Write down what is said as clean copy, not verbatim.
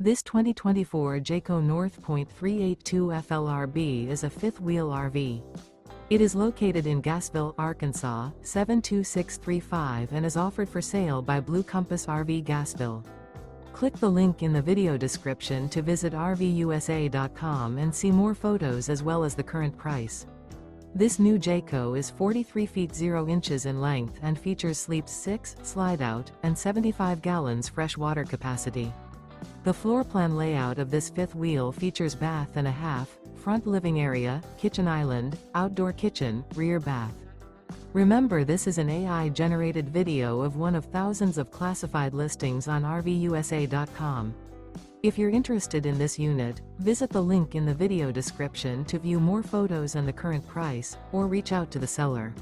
This 2024 Jayco North Point 382 FLRB is a fifth-wheel RV. It is located in Gassville, Arkansas, 72635 and is offered for sale by Blue Compass RV Gassville. Click the link in the video description to visit RVUSA.com and see more photos as well as the current price. This new Jayco is 43 feet 0 inches in length and features sleeps 6, slide-out, and 75 gallons fresh water capacity. The floor plan layout of this fifth wheel features bath and a half, front living area, kitchen island, outdoor kitchen, rear bath. Remember, this is an AI-generated video of one of thousands of classified listings on RVUSA.com. If you're interested in this unit, visit the link in the video description to view more photos and the current price, or reach out to the seller.